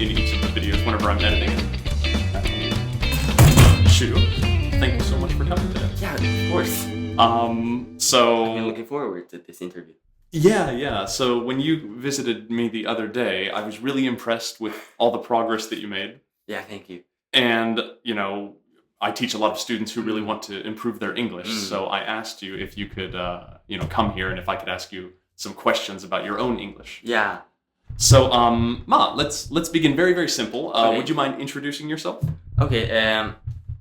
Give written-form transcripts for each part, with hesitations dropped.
in each of the videos whenever I'm editing it. Shu, thank you so much for coming today. Yeah, of course. So I've been looking forward to this interview. Yeah. So when you visited me the other day, I was really impressed with all the progress that you made. Yeah, thank you. And, I teach a lot of students who really want to improve their English. So I asked you if you could, come here and if I could ask you some questions about your own English. Yeah. So, let's begin very, very simple. Okay. Would you mind introducing yourself? Okay,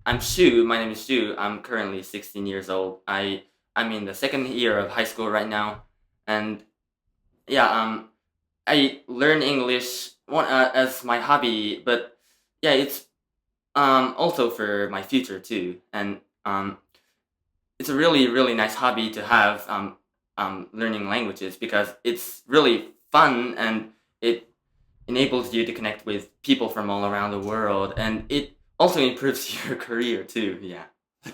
I'm Shu. My name is Shu. I'm currently 16 years old. I'm in the second year of high school right now. And yeah, I learn English as my hobby, but yeah, it's also for my future too. And it's a really, really nice hobby to have learning languages because it's really fun and it enables you to connect with people from all around the world, and it also improves your career too. Yeah.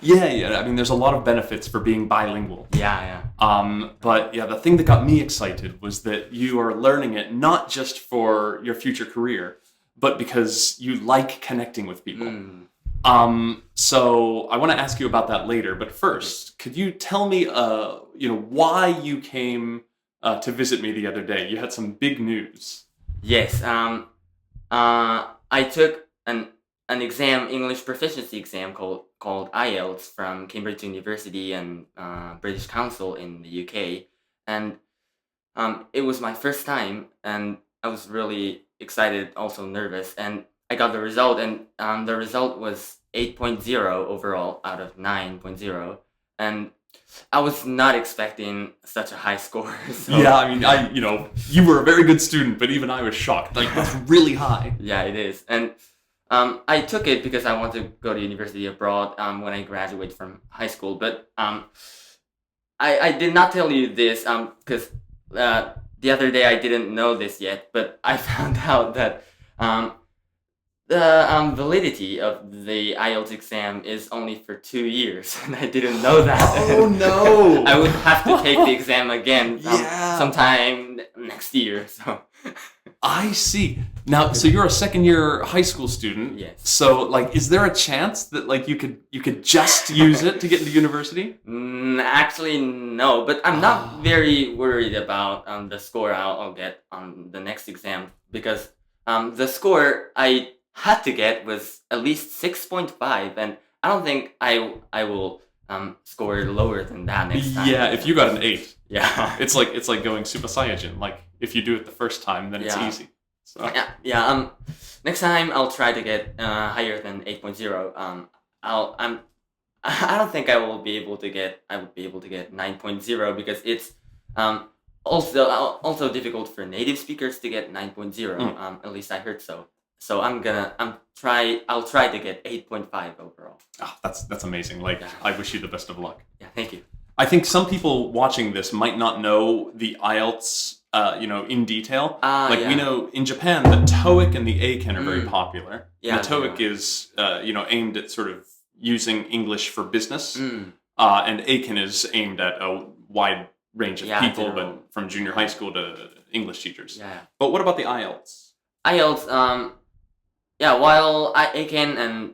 I mean, there's a lot of benefits for being bilingual. Yeah. But yeah, the thing that got me excited was that you are learning it not just for your future career, but because you like connecting with people. So I want to ask you about that later. But first, could you tell me, why you came to visit me the other day? You had some big news. Yes. I took an English proficiency exam called IELTS from Cambridge University and British Council in the UK, and it was my first time, and I was really excited, also nervous, and I got the result, and the result was 8.0 overall out of 9.0, and I was not expecting such a high score. So. Yeah, I mean, you were a very good student, but even I was shocked. Like, that's really high. Yeah, it is, and I took it because I want to go to university abroad when I graduate from high school. But I did not tell you this because the other day I didn't know this yet. But I found out that the validity of the IELTS exam is only for 2 years, and I didn't know that. Oh no! I would have to take the exam again sometime next year. So. I see. Now, so you're a second-year high school student. Yes. So, is there a chance that you could just use it to get into university? Actually, no. But I'm not very worried about the score I'll get on the next exam because the score I had to get was at least 6.5, and I don't think I will score lower than that next time. Yeah, if you got an 8. Yeah. It's like going Super Saiyajin. If you do it the first time, then it's easy. So. Yeah. Next time I'll try to get higher than 8.0. I don't think I will be able to get 9.0 because it's also difficult for native speakers to get 9.0. At least I heard so. So I'll try to get 8.5 overall. Oh, that's amazing. I wish you the best of luck. Yeah, thank you. I think some people watching this might not know the IELTS, in detail. We know in Japan, the TOEIC and the AICAN are very popular. Yeah, the TOEIC is, aimed at sort of using English for business, and AICAN is aimed at a wide range of people, but from junior high school to English teachers. Yeah. But what about the IELTS? IELTS, while AICAN and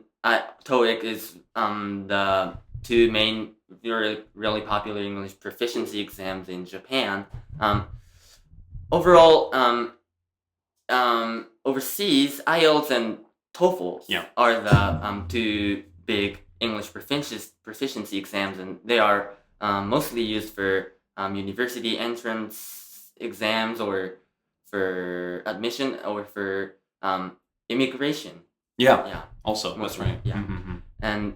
TOEIC is the two main really popular English proficiency exams in Japan, overall, overseas, IELTS and TOEFL are the two big English proficiency exams, and they are mostly used for university entrance exams or for admission or for immigration. Yeah. Also, that's right. Yeah. Mm-hmm. And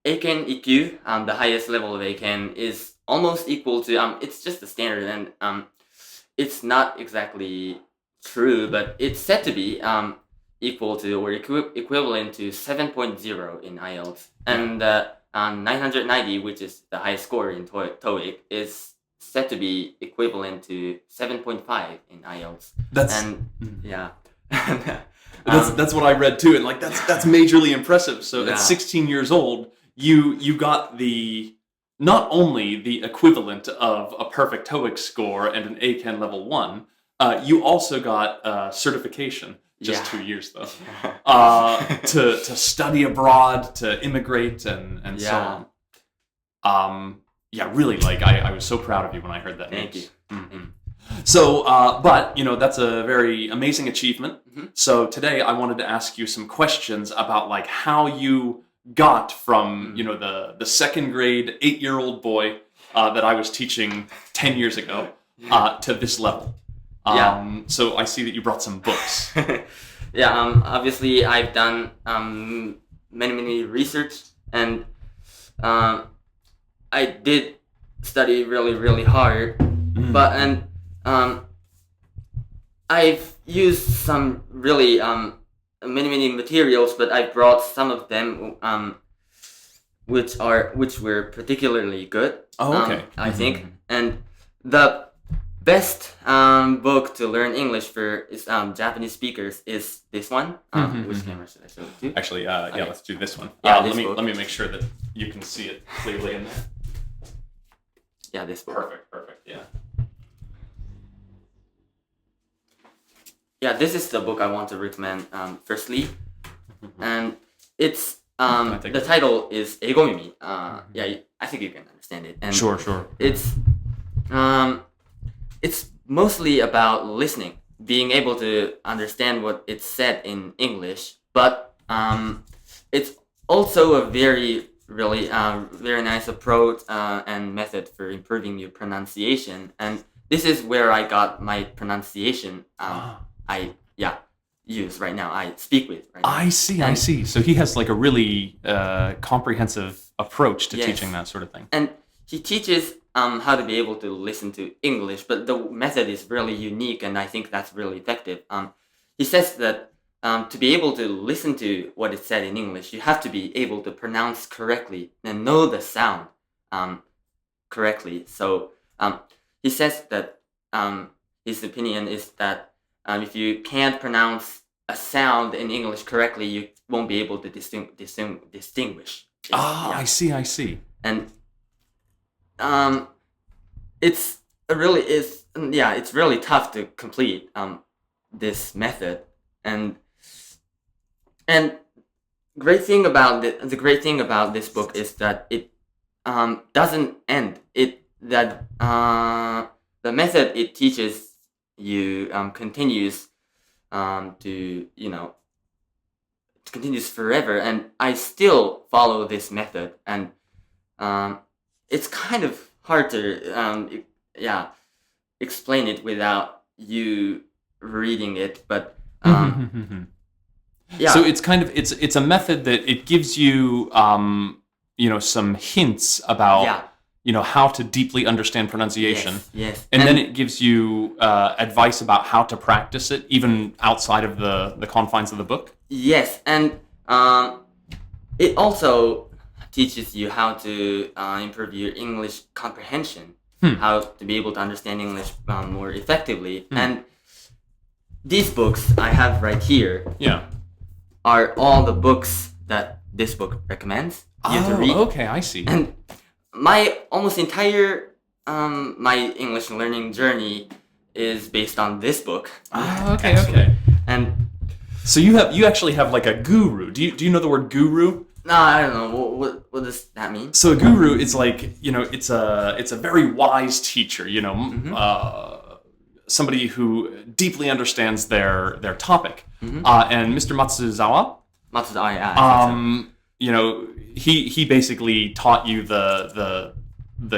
AICAN EQ, the highest level of AICAN, is almost equal to it's just the standard, and it's not exactly true, but it's said to be equal to or equivalent to 7.0 in IELTS, and 990, which is the highest score in TOEIC, is said to be equivalent to 7.5 in IELTS. That's what I read too, and that's majorly impressive. So at 16 years old, you got not only the equivalent of a perfect TOEIC score and an AICAN level 1, You also got certification, just 2 years though, to study abroad, to immigrate, and so on. Yeah, really, like I was so proud of you when I heard that Thank news. you. Mm-hmm. So, but that's a very amazing achievement. Mm-hmm. So today I wanted to ask you some questions about like how you got from the second grade 8-year-old boy that I was teaching 10 years ago to this level. So I see that you brought some books. Obviously I've done many research, and I did study really hard, but I've used some really many materials, but I brought some of them which were particularly good. Oh, okay. I think, and the best book to learn English for Japanese speakers is this one. Which camera should I show it to? Actually, Okay. let's do this one. Yeah, let me make sure that you can see it clearly in there. Yeah, this book. Perfect. Yeah. Yeah, this is the book I want to recommend firstly, and it's the title is 英語耳. Yeah, I think you can understand it. And Sure. It's mostly about listening, being able to understand what it's said in English, but it's also a very nice approach and method for improving your pronunciation. And this is where I got my pronunciation. I use right now. I speak with right now. I see. So he has like a really comprehensive approach to teaching that sort of thing. And he teaches how to be able to listen to English, but the method is really unique, and I think that's really effective. He says that to be able to listen to what is said in English, you have to be able to pronounce correctly and know the sound correctly. So he says that his opinion is that if you can't pronounce a sound in English correctly, you won't be able to distinguish. I see. And it's really tough to complete this method, and the great thing about this book is that it doesn't end. The method it teaches you continues continues forever, and I still follow this method, and it's kind of hard to explain it without you reading it, but So it's kind of it's a method that it gives you some hints about how to deeply understand pronunciation. Yes. And then it gives you advice about how to practice it even outside of the confines of the book. Yes, and it also teaches you how to improve your English comprehension, how to be able to understand English more effectively. And these books I have right here are all the books that this book recommends you to read. Okay, I see. And my almost entire my English learning journey is based on this book. Okay. And so you actually have like a guru. Do you know the word guru? No, I don't know. What does that mean? So a guru is like, it's a very wise teacher, somebody who deeply understands their topic. And Mr. Matsuzawa, he basically taught you the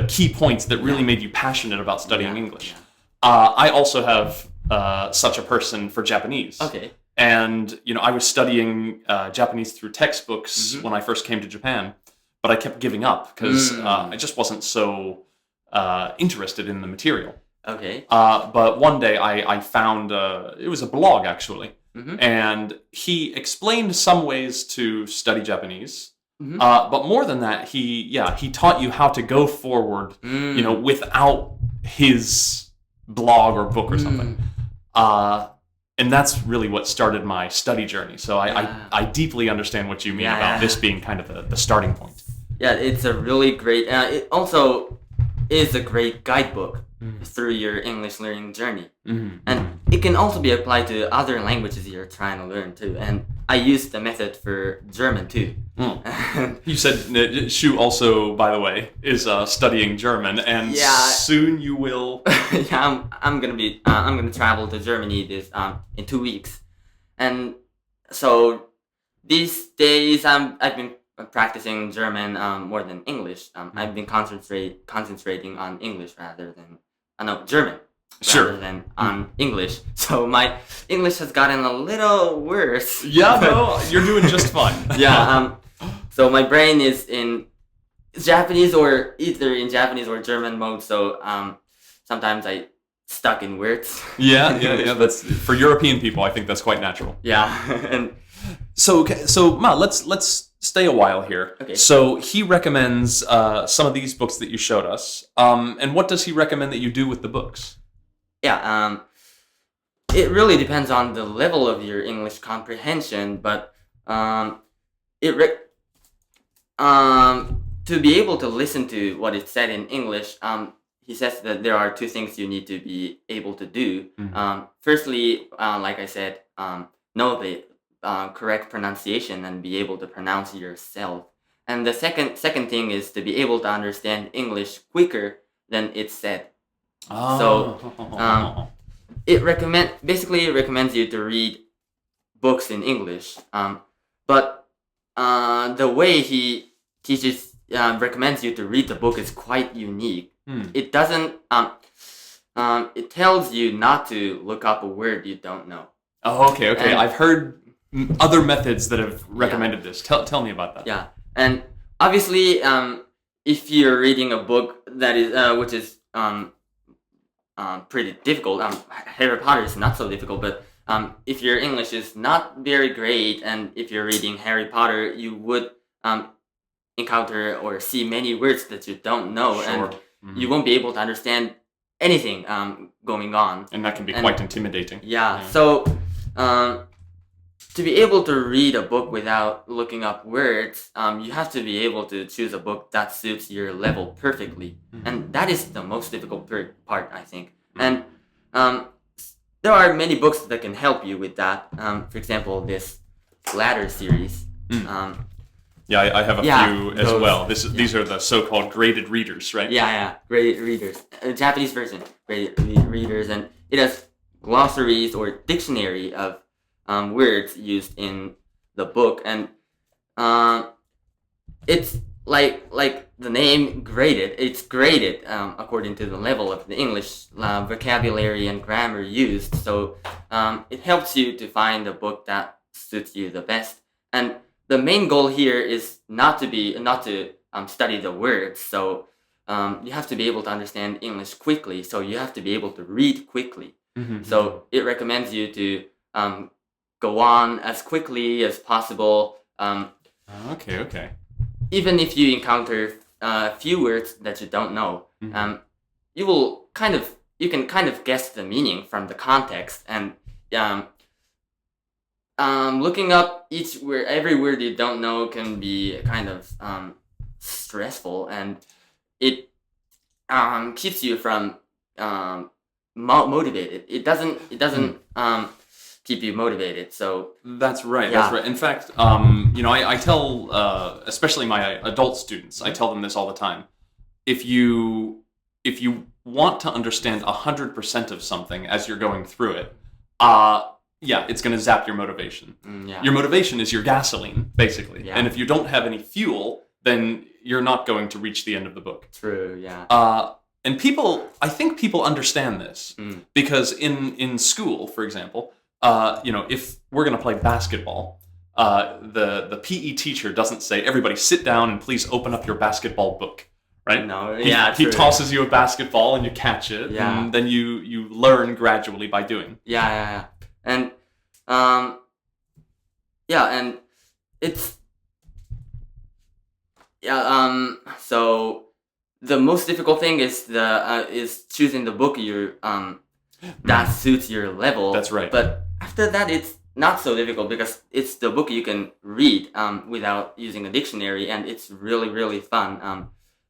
key points that really made you passionate about studying English. I also have such a person for Japanese. Okay. And, I was studying Japanese through textbooks when I first came to Japan, but I kept giving up because I just wasn't so interested in the material. Okay. But one day I found, it was a blog actually, and he explained some ways to study Japanese. But more than that, he taught you how to go forward, without his blog or book or something. And that's really what started my study journey. So I deeply understand what you mean about this being kind of the starting point. Yeah, it's a really great. It also is a great guidebook through your English learning journey. And it can also be applied to other languages you're trying to learn too. And I use the method for German too. You said Shu also, by the way, is studying German, and soon you will. I'm gonna travel to Germany in 2 weeks, and so these days I've been practicing German more than English. I've been concentrating on English rather than German. Rather than on English. So my English has gotten a little worse. Yeah, no, you're doing just fine. So my brain is in Japanese or either in Japanese or German mode. So sometimes I stuck in words. Yeah. That's for European people. I think that's quite natural. Yeah. And so Ma, let's stay a while here. Okay. So he recommends some of these books that you showed us. And what does he recommend that you do with the books? It really depends on the level of your English comprehension, but to be able to listen to what is said in English, he says that there are 2 things you need to be able to do. Firstly, like I said, know the correct pronunciation and be able to pronounce yourself. And the second thing is to be able to understand English quicker than it's said. So it recommends you to read books in English. But the way he recommends you to read the book is quite unique. It doesn't. It tells you not to look up a word you don't know. Oh, okay. And I've heard other methods that have recommended this. Tell me about that. Yeah, and obviously, if you're reading a book that is which is pretty difficult, Harry Potter is not so difficult, but if your English is not very great, and if you're reading Harry Potter, you would encounter or see many words that you don't know, and you won't be able to understand anything going on. And that can be quite intimidating. Yeah. So to be able to read a book without looking up words, you have to be able to choose a book that suits your level perfectly. And that is the most difficult part, I think. And there are many books that can help you with that. For example, this Ladder series. I have a few as well. These are the so-called graded readers, right? Yeah, graded readers. Japanese version, graded readers. And it has glossaries or dictionary of words used in the book, and it's like the name graded. It's graded according to the level of the English vocabulary and grammar used. So it helps you to find a book that suits you the best. And the main goal here is not to study the words. So you have to be able to understand English quickly. So you have to be able to read quickly. So it recommends you to go on as quickly as possible. Okay. Even if you encounter a few words that you don't know, you can kind of guess the meaning from the context, and looking up every word you don't know can be kind of stressful, and it keeps you from motivated. It doesn't keep you motivated. So that's right. That's right. In fact, I tell especially my adult students, I tell them this all the time. If you want to understand 100% of something as you're going through it, it's going to zap your motivation. Your motivation is your gasoline, basically. And if you don't have any fuel, then you're not going to reach the end of the book. True. Yeah. And I think people understand this because in school, for example, if we're going to play basketball, the PE teacher doesn't say, everybody sit down and please open up your basketball book, right? No, he tosses you a basketball and you catch it, and then you learn gradually by doing. Yeah. And and it's so the most difficult thing is choosing the book that suits your level. That's right. But after that, it's not so difficult because it's the book you can read without using a dictionary, and it's really, really fun.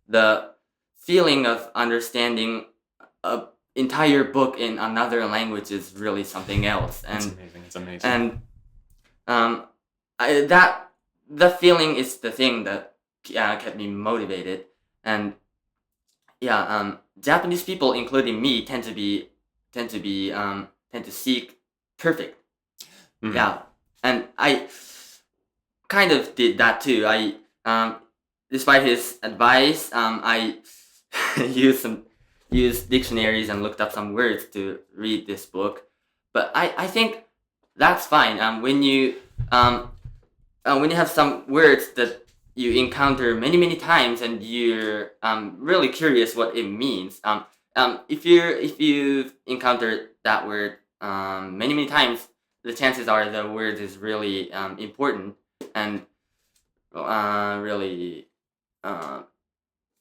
The feeling of understanding a entire book in another language is really something else. And It's amazing. It's amazing. and the feeling is the thing that kept me motivated. And Japanese people, including me, tend to seek perfect. Mhm. Yeah, and I kind of did that too. Despite his advice, I used dictionaries and looked up some words to read this book. But I think that's fine. When you have some words that you encounter many times and you're really curious what it means. If you've encountered that word many times, the chances are the word is really important and really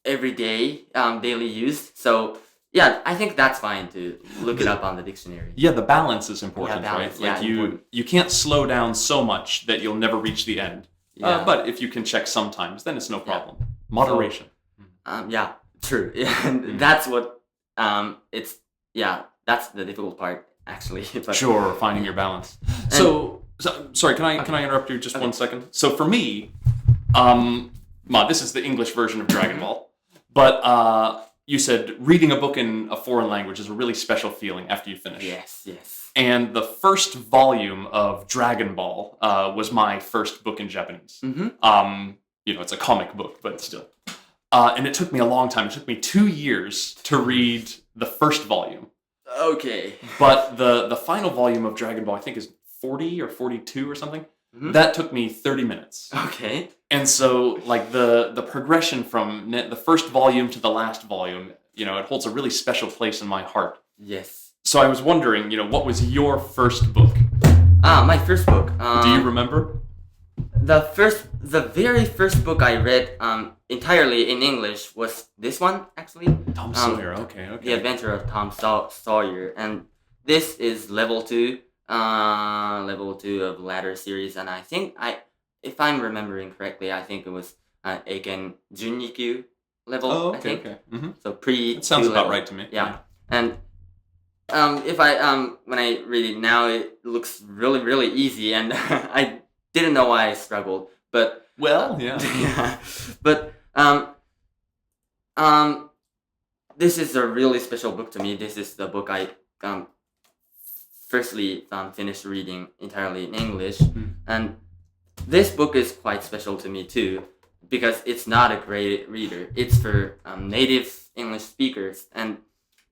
everyday daily use. So yeah, I think that's fine to look it up on the dictionary. Yeah, the balance is important, balance, right? Like yeah, important. you can't slow down so much that you'll never reach the end. Yeah. But if you can check sometimes, then it's no problem. Moderation. Yeah, true. And that's what that's the difficult part actually. But, Sure, finding your balance. So sorry, can I interrupt you just Okay. 1 second? So for me, this is the English version of Dragon Ball, but you said reading a book in a foreign language is a really special feeling after you finish. Yes. And the first volume of Dragon Ball was my first book in Japanese. Mm-hmm. It's a comic book, but still. And it took me a long time. It took me 2 years to read the first volume. Okay. But the final volume of Dragon Ball, I think, is 40 or 42 or something. Mhm. That took me 30 minutes. Okay. And so, like, the progression from the first volume to the last volume, it holds a really special place in my heart. Yes. So I was wondering, what was your first book? My first book. Do you remember? The very first book I read entirely in English was this one, actually. Tom Sawyer. Okay. The Adventure of Tom Sawyer, and this is level 2 of ladder series, and I think if I'm remembering correctly, I think it was Eiken Junnikyu level. Oh, okay. I think. Okay. Mm-hmm. So pre. That sounds 2 about level. right to me. Yeah, and if when I read it now, it looks really easy, and I didn't know why I struggled, but Well, yeah. but this is a really special book to me. This is the book I firstly finished reading entirely in English, and this book is quite special to me too, because it's not a graded reader. It's for native English speakers, and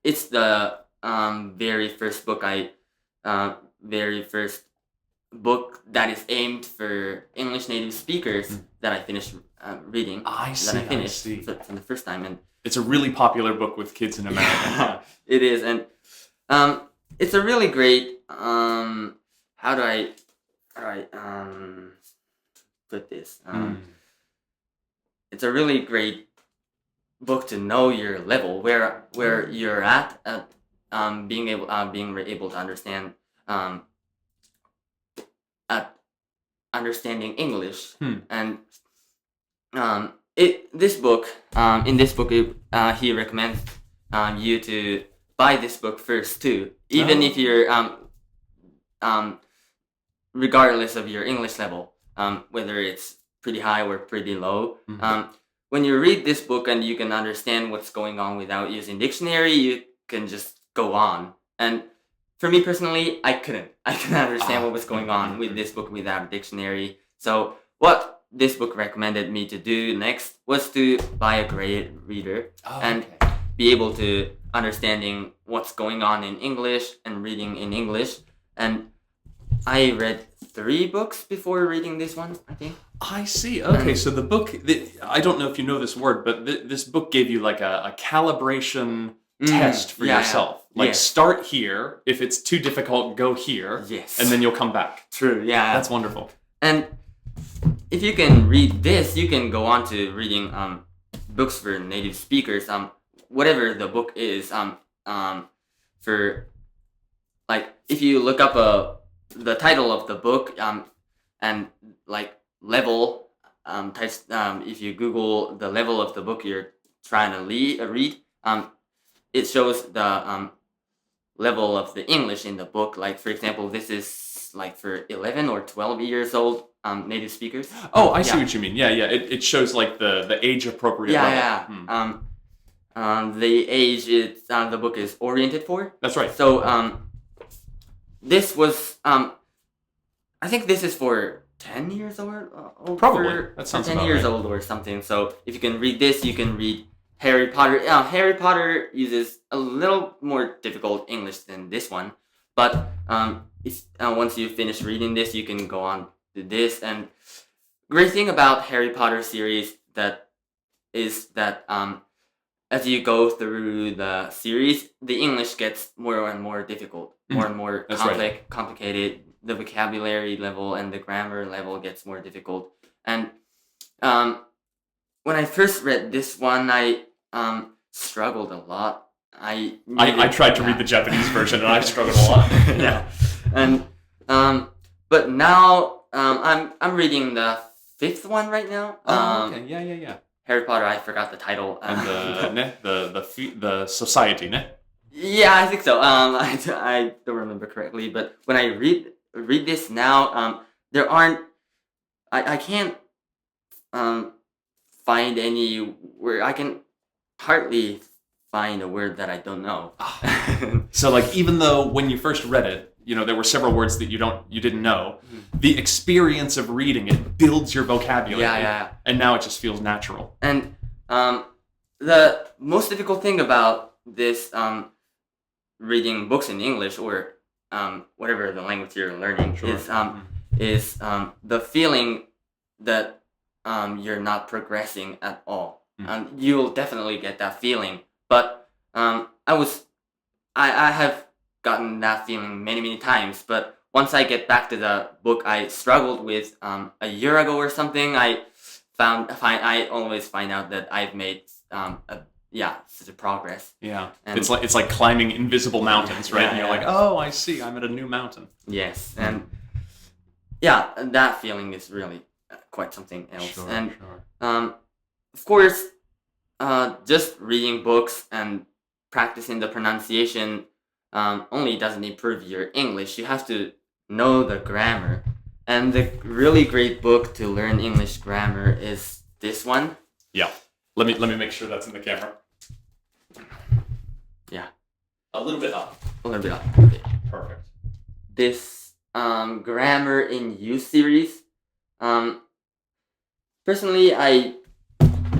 it's the very first book that is aimed for English native speakers that I finished reading. I see. That I finished I see. for the first time, and It's a really popular book with kids in America. it is, and it's a really great. How do I put this? It's a really great book to know your level, where you're at being able to understand understanding English, and this book he recommends you to buy this book first too, even if you're regardless of your English level, whether it's pretty high or pretty low. When you read this book and you can understand what's going on without using dictionary, you can just go on. And for me personally, I couldn't understand what was going on with this book without a dictionary. So what this book recommended me to do next was to buy a graded reader and be able to understanding what's going on in English and reading in English. And I read 3 books before reading this one, I think. I see. Okay, so the book, I don't know if you know this word, but this book gave you like a calibration test for yourself. Like start here. If it's too difficult, go here. Yes. And then you'll come back. True, yeah. That's wonderful. And if you can read this, you can go on to reading books for native speakers. Whatever the book is, for like if you look up the title of the book and like level types, if you Google the level of the book you're trying to read, it shows the level of the English in the book. Like, for example, this is like for 11 or 12 years old native speakers. Oh, I see what you mean. Yeah. It shows like the age appropriate level. The age the book is oriented for. That's right. So this was I think this is for 10 years old. Probably. That sounds 10 about years right. old or something. So if you can read this, you can read Harry Potter. Harry Potter uses a little more difficult English than this one, but once you finish reading this, you can go on to this. And great thing about Harry Potter series is that as you go through the series, the English gets more and more difficult, more and more complicated. The vocabulary level and the grammar level gets more difficult. And when I first read this one, I struggled a lot. I tried to read the Japanese version and I struggled a lot. Yeah, and but now I'm reading the 5th one right now. Okay. Yeah. Harry Potter. I forgot the title. And the society, ne? Yeah, I think so. I don't remember correctly, but when I read this now, there aren't. I can't find any word. I can hardly find a word that I don't know. So like even though when you first read it, there were several words that you didn't know, the experience of reading it builds your vocabulary. Yeah. And now it just feels natural. And the most difficult thing about this reading books in English or whatever the language you're learning is the feeling that you're not progressing at all. You'll definitely get that feeling, but I have gotten that feeling many times. But once I get back to the book I struggled with a year ago or something, I always find out that I've made such a progress. Yeah, and it's like climbing invisible mountains, right? Yeah, and you're like, oh, I see, I'm at a new mountain. Yes, and that feeling is really quite something else. Sure. Of course, just reading books and practicing the pronunciation only doesn't improve your English. You have to know the grammar. And the really great book to learn English grammar is this one. Yeah. Let me make sure that's in the camera. Yeah. A little bit up. Okay. Perfect. This Grammar in Use series. Personally, I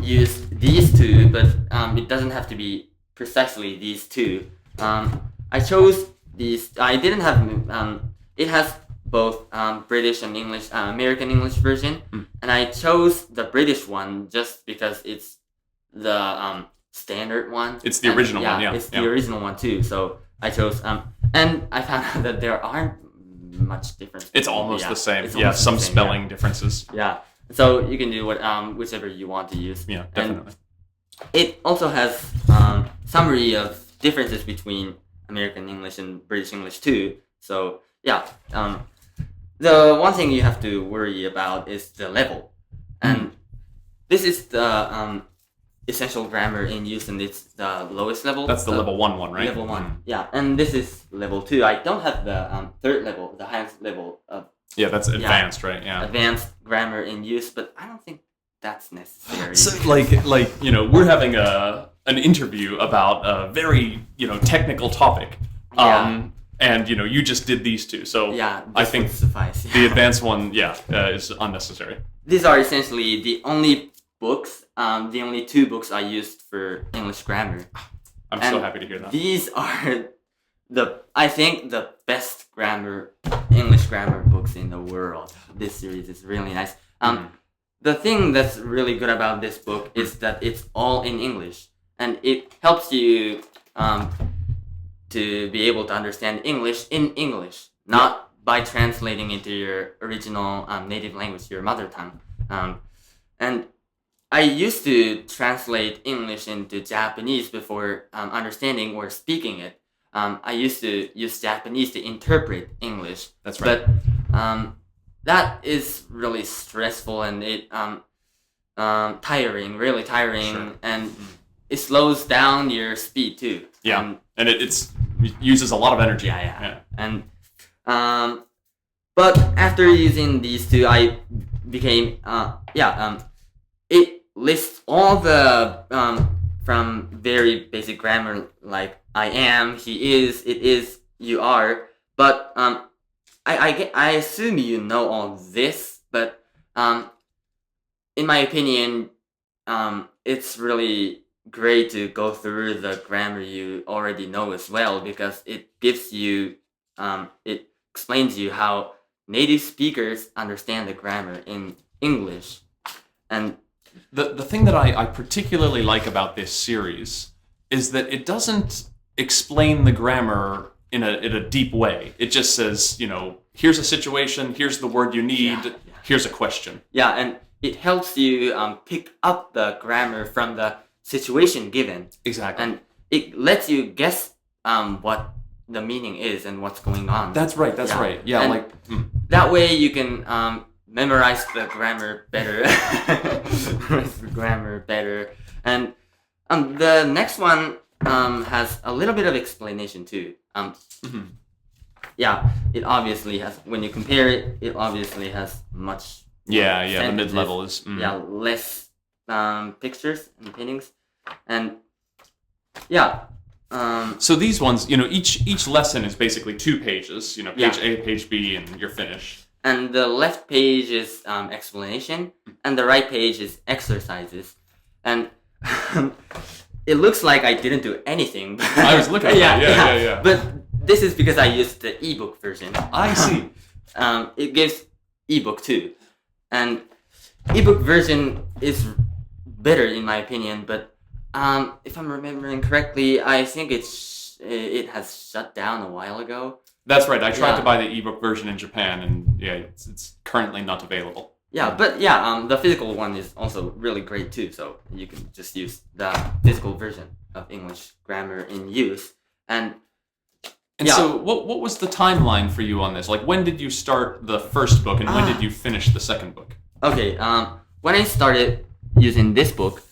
use these two, but it doesn't have to be precisely these two. I chose these. I didn't have. It has both British and English, American English version, and I chose the British one just because it's the standard one. It's the original one, yeah. It's the original one too. So I chose, and I found out that there aren't much difference. It's almost the same. It's Yeah, almost some the same, spelling differences. Yeah. So you can do whichever you want to use. Yeah, definitely. And it also has summary of differences between American English and British English too. So yeah, the one thing you have to worry about is the level, and this is the essential grammar in use, and it's the lowest level. That's the level 1, right? Level 1, yeah, and this is level 2. I don't have the third level, the highest level of. Yeah, that's advanced, right? Yeah. Advanced grammar in use, but I don't think that's necessary. So, we're having an interview about a very, technical topic. And, you just did these two. So yeah, I think suffice. The advanced one, is unnecessary. These are essentially the only books, the only 2 books I used for English grammar. I'm so happy to hear that. These are I think the best English grammar books in the world. This series is really nice. The thing that's really good about this book is that it's all in English, and it helps you to be able to understand English in English, not by translating into your original native language, your mother tongue. And I used to translate English into Japanese before understanding or speaking it. I used to use Japanese to interpret English. That's right. But that is really stressful and it tiring, really tiring. Sure. And it slows down your speed too. Yeah, and it uses a lot of energy. Yeah. And but after using these two, I became it lists all the from very basic grammar like I am, he is, it is, you are. But I assume you know all this, but in my opinion, it's really great to go through the grammar you already know as well, because it gives you it explains you how native speakers understand the grammar in English. And the thing that I particularly like about this series is that it doesn't explain the grammar in a deep way. It just says, here's a situation, here's the word you need, here's a question. Yeah, and it helps you pick up the grammar from the situation given. Exactly. And it lets you guess what the meaning is and what's going on. That's right. Yeah, and that way you can memorize the grammar better. And the next one has a little bit of explanation too. Yeah, it obviously has, when you compare it, it obviously has much the mid-level is less pictures and paintings. And so these ones, each lesson is basically 2 pages, page A, page B, and you're finished. And the left page is explanation, and the right page is exercises. And it looks like I didn't do anything. I was looking at that. Yeah. But this is because I used the ebook version. I see. It gives ebook too. And ebook version is better in my opinion, but if I'm remembering correctly, I think it has shut down a while ago. That's right. I tried to buy the ebook version in Japan, and it's currently not available. Yeah, but the physical one is also really great too. So you can just use the physical version of English grammar in use. And so, what was the timeline for you on this? Like, when did you start the first book, and when did you finish the second book? Okay, when I started using this book,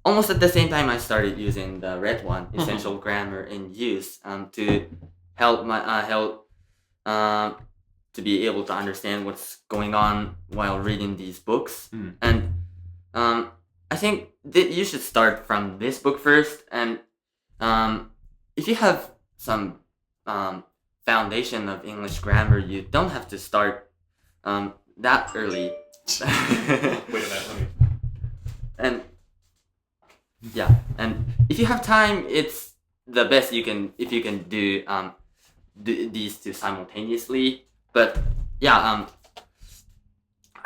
almost at the same time I started using the red one, Essential Grammar in Use, to help to be able to understand what's going on while reading these books. And I think that you should start from this book first. And if you have some foundation of English grammar, you don't have to start that early. Wait a minute, and if you have time, it's the best you can do these two simultaneously. But I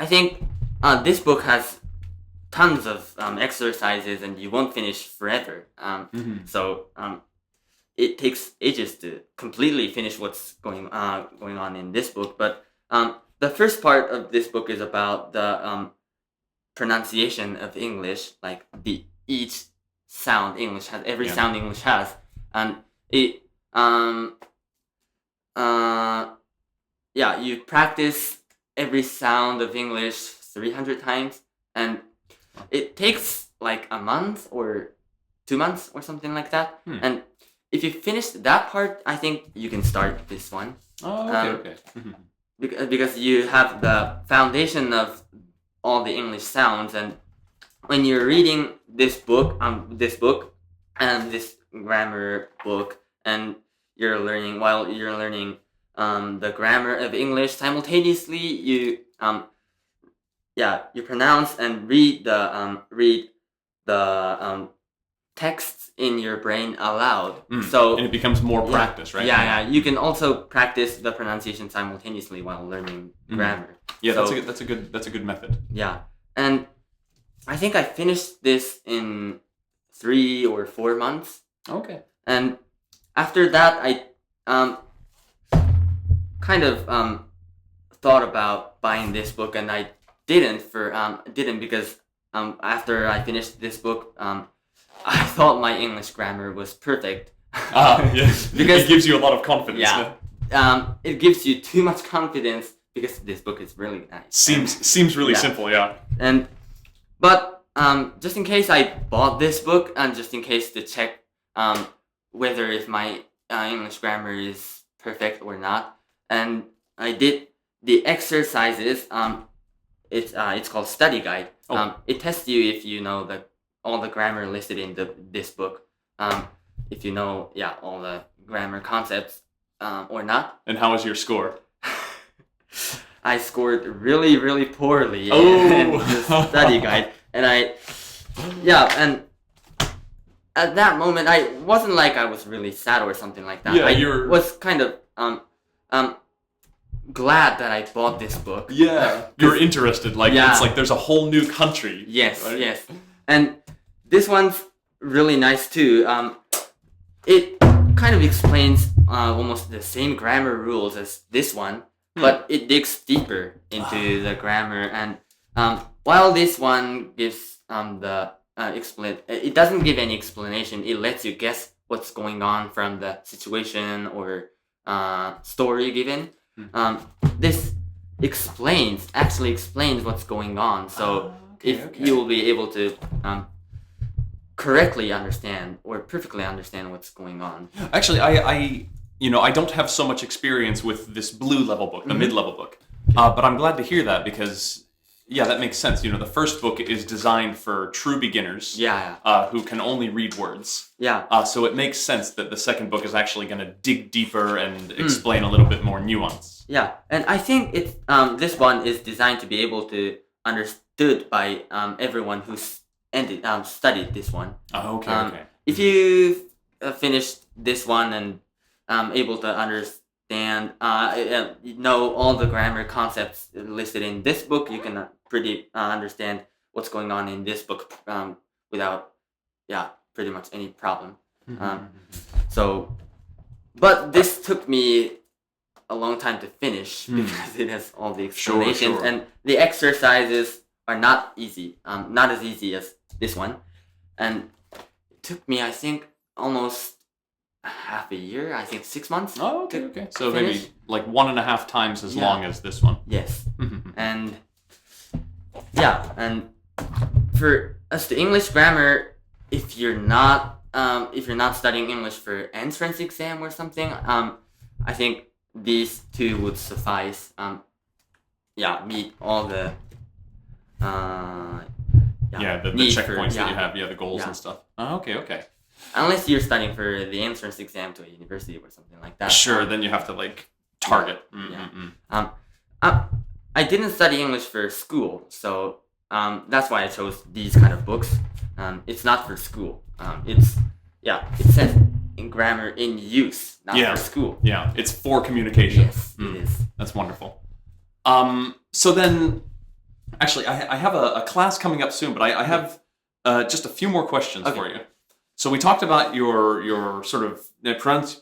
think this book has tons of exercises, and you won't finish forever. So it takes ages to completely finish what's going on in this book. But the first part of this book is about the pronunciation of English, like each sound English has, every sound English has, and it you practice every sound of English 300 times, and it takes like a month or 2 months or something like that. And if you finish that part, I think you can start this one. Oh, okay. Because you have the foundation of all the English sounds, and when you're reading this book and this grammar book, and you're learning the grammar of English simultaneously, you pronounce and read the texts in your brain aloud. So and it becomes more practice, right? Yeah. You can also practice the pronunciation simultaneously while learning grammar. Yeah, so, that's a good method. Yeah, and I think I finished this in 3 or 4 months. Okay. And after that, I kind of thought about buying this book, and I didn't because after I finished this book, I thought my English grammar was perfect. Yes. Because it gives you a lot of confidence. Yeah. It gives you too much confidence because this book is really nice. Seems really simple, yeah. But just in case I bought this book, and just in case to check whether if my English grammar is perfect or not, and I did the exercises. It's called study guide. It tests you if you know all the grammar listed in this book. If you know all the grammar concepts or not. And how was your score? I scored really, really poorly in this study guide, and and at that moment I wasn't like I was really sad or something like that. I was kind of glad that I bought this book. Yeah, you're interested. It's like there's a whole new country. Yes, right? yes, and this one's really nice too. It kind of explains almost the same grammar rules as this one, but it digs deeper into the grammar. And while this one gives it doesn't give any explanation. It lets you guess what's going on from the situation or story given. This actually explains what's going on. So you will be able to correctly understand or perfectly understand what's going on. Actually, I don't have so much experience with this blue level book, the mid-level book, but I'm glad to hear that because that makes sense. The first book is designed for true beginners who can only read words. So it makes sense that the second book is actually going to dig deeper and explain a little bit more nuance. Yeah, and I think it's this one is designed to be able to understood by everyone who's studied this one. Okay. If you finished this one and able to understand, know all the grammar concepts listed in this book, you can pretty understand what's going on in this book without, pretty much any problem. But this took me a long time to finish because it has all the explanations and the exercises are not easy, not as easy as this one, and it took me, I think, almost half a year. I think 6 months. Oh, okay. So maybe like 1.5 times as long as this one. Yes, and and for us, the English grammar, if you're not studying English for entrance exam or something, I think these two would suffice. Meet all the the checkpoints that you have, the goals and stuff. Okay. Unless you're studying for the entrance exam to a university or something like that. Sure, then you have to target. I didn't study English for school, so that's why I chose these kind of books. It's not for school. It says in grammar in use, not for school. Yeah, it's for communication. Yes, it is. That's wonderful. So then, actually, I have a class coming up soon, but I have just a few more questions for you. So we talked about your sort of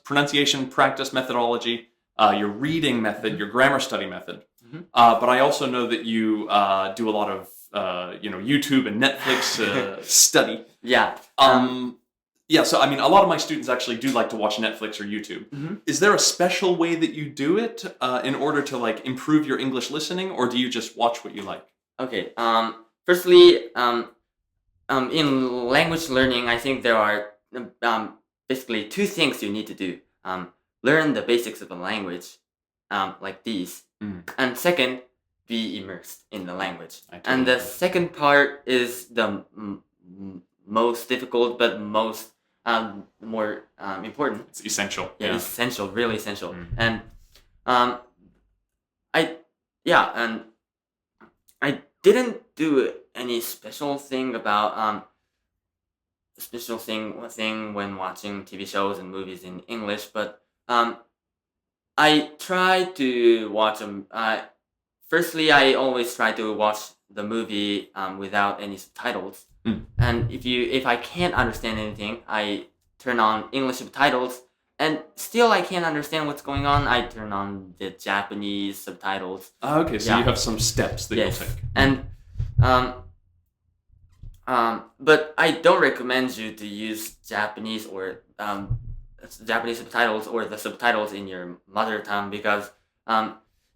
pronunciation practice methodology, your reading method, your grammar study method. But I also know that you do a lot of YouTube and Netflix study. So I mean, a lot of my students actually do like to watch Netflix or YouTube. Is there a special way that you do it in order to improve your English listening, or do you just watch what you like? Okay. Firstly, in language learning, I think there are basically 2 things you need to do. Learn the basics of the language, like these. And second, be immersed in the language. And the second part is the most difficult, but most more important. It's essential. Essential, really essential. And I didn't do any special thing about special thing when watching TV shows and movies in English, but I try to watch them. Firstly, I always try to watch the movie without any subtitles. And if I can't understand anything, I turn on English subtitles. And still I can't understand what's going on, I turn on the Japanese subtitles. Okay, so you have some steps that you'll take. And but I don't recommend you to use Japanese or Japanese subtitles or the subtitles in your mother tongue because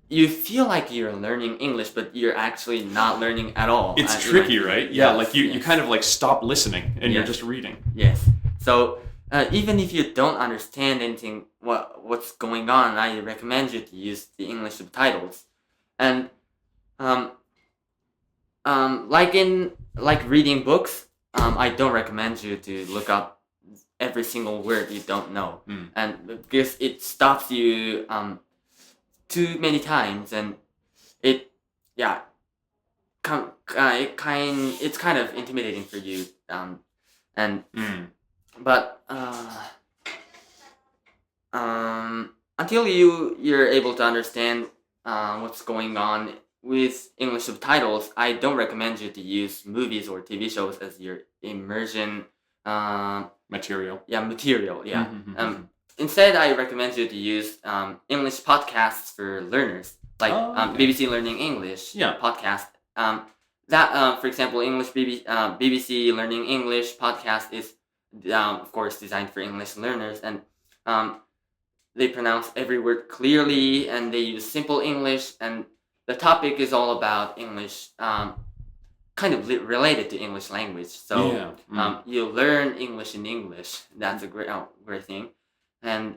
you feel like you're learning English, but you're actually not learning at all. It's tricky, right? Yeah, like you kind of like stop listening and you're Yes. just reading. Yes. So even if you don't understand anything, what's going on, I recommend you to use the English subtitles. And like reading books, I don't recommend you to look up every single word you don't know, and because it stops you too many times, and it's kind of intimidating for you, but until you're able to understand what's going on with English subtitles, I don't recommend you to use movies or TV shows as your immersion Material. material. Instead, I recommend you to use English podcasts for learners, like BBC Learning English podcast. For example, BBC Learning English podcast is of course designed for English learners, and they pronounce every word clearly, and they use simple English, and the topic is all about English, kind of related to English language. So you learn English in English. That's a great thing. And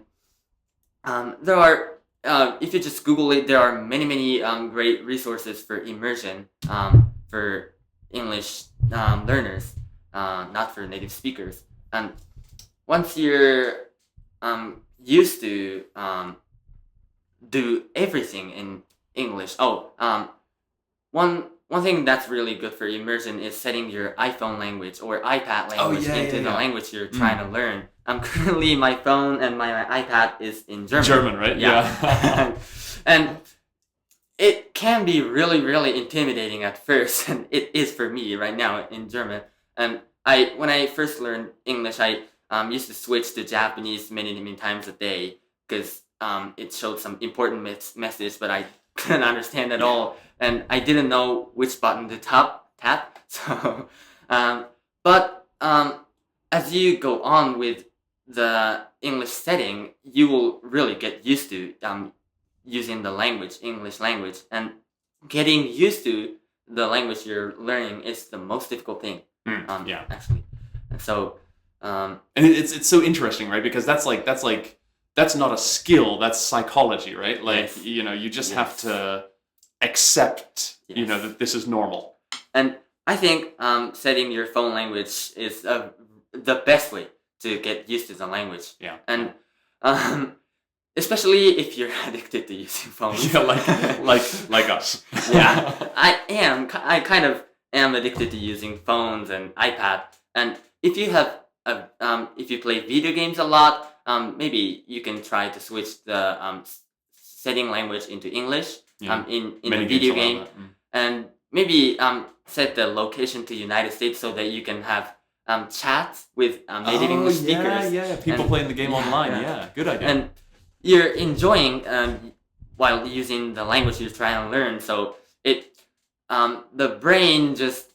there are, if you just Google it, there are many great resources for immersion for English learners, not for native speakers. And once you're used to do everything in English. One thing that's really good for immersion is setting your iPhone language or iPad language into the language you're trying to learn. Currently my phone and my iPad is in German. German, right? Yeah. And it can be really intimidating at first, and it is for me right now in German. And when I first learned English, I used to switch to Japanese many times a day because it showed some important message, but I couldn't understand at all, and I didn't know which button to tap. So, but as you go on with the English setting, you will really get used to using the English language, and getting used to the language you're learning is the most difficult thing. Actually, and so and it's so interesting, right? Because that's not a skill, that's psychology, right? Like, you just have to accept, that this is normal. And I think setting your phone language is the best way to get used to the language. Yeah. And especially if you're addicted to using phones. Yeah, like us. Yeah, I kind of am addicted to using phones and iPad. And if you have if you play video games a lot, maybe you can try to switch the setting language into English in the video game, and maybe set the location to United States so that you can have chats with native English speakers. Yeah. People playing the game online. Yeah, good idea. And you're enjoying while using the language you're trying to learn. So the brain just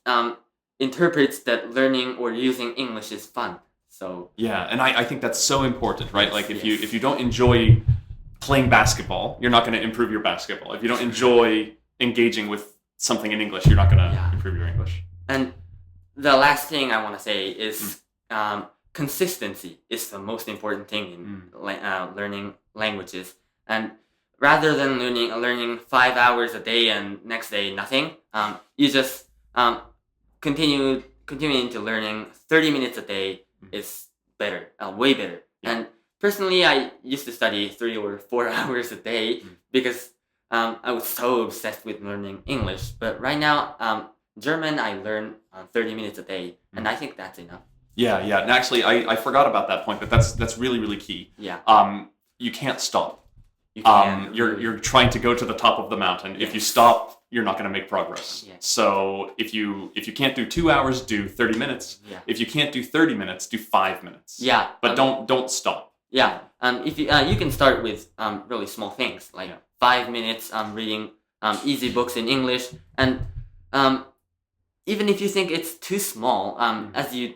interprets that learning or using English is fun. So yeah, and I think that's so important, right? Like if you don't enjoy playing basketball, you're not going to improve your basketball. If you don't enjoy engaging with something in English, you're not going to improve your English. And the last thing I want to say is consistency is the most important thing in learning languages. And rather than learning 5 hours a day and next day nothing, you just continuing to learning 30 minutes a day is better, way better. Yeah. And personally, I used to study 3 or 4 hours a day because I was so obsessed with learning English. But right now, German, I learn 30 minutes a day, and I think that's enough. Yeah. And actually, I forgot about that point, but that's really key. Yeah. You can't stop. You can. You're trying to go to the top of the mountain. If you stop, you're not going to make progress. Yes. So if you can't do 2 hours, do 30 minutes. Yeah. If you can't do 30 minutes, do 5 minutes. Yeah. But don't stop. Yeah. If you can start with really small things like 5 minutes reading easy books in English, and even if you think it's too small, as you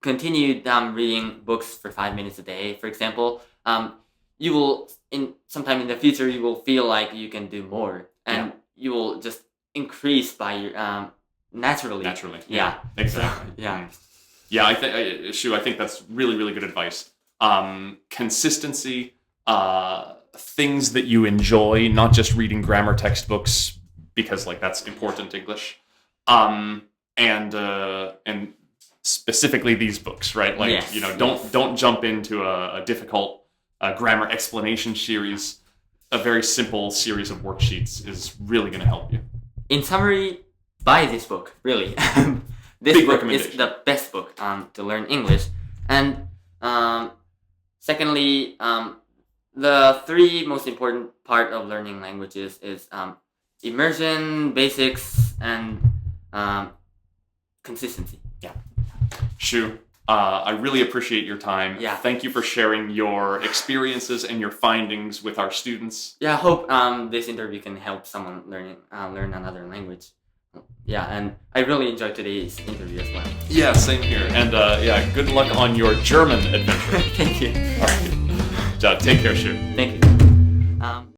continue reading books for 5 minutes a day, for example, you will sometime in the future you will feel like you can do more, and you will just increase by naturally. Yeah, exactly. Yeah, I think that's really, really good advice. Consistency, things that you enjoy, not just reading grammar textbooks because like that's important English, and specifically these books, right? Like don't jump into a difficult grammar explanation series. A very simple series of worksheets is really going to help you. In summary, buy this book, really. This book is the best book to learn English. And secondly, the three most important part of learning languages is immersion, basics, and consistency. Yeah. Shu, I really appreciate your time. Yeah. Thank you for sharing your experiences and your findings with our students. Yeah, I hope this interview can help someone learn another language. Yeah, and I really enjoyed today's interview as well. Yeah, same here. And good luck on your German adventure. Thank you. All right. Take care, Shu. Thank you.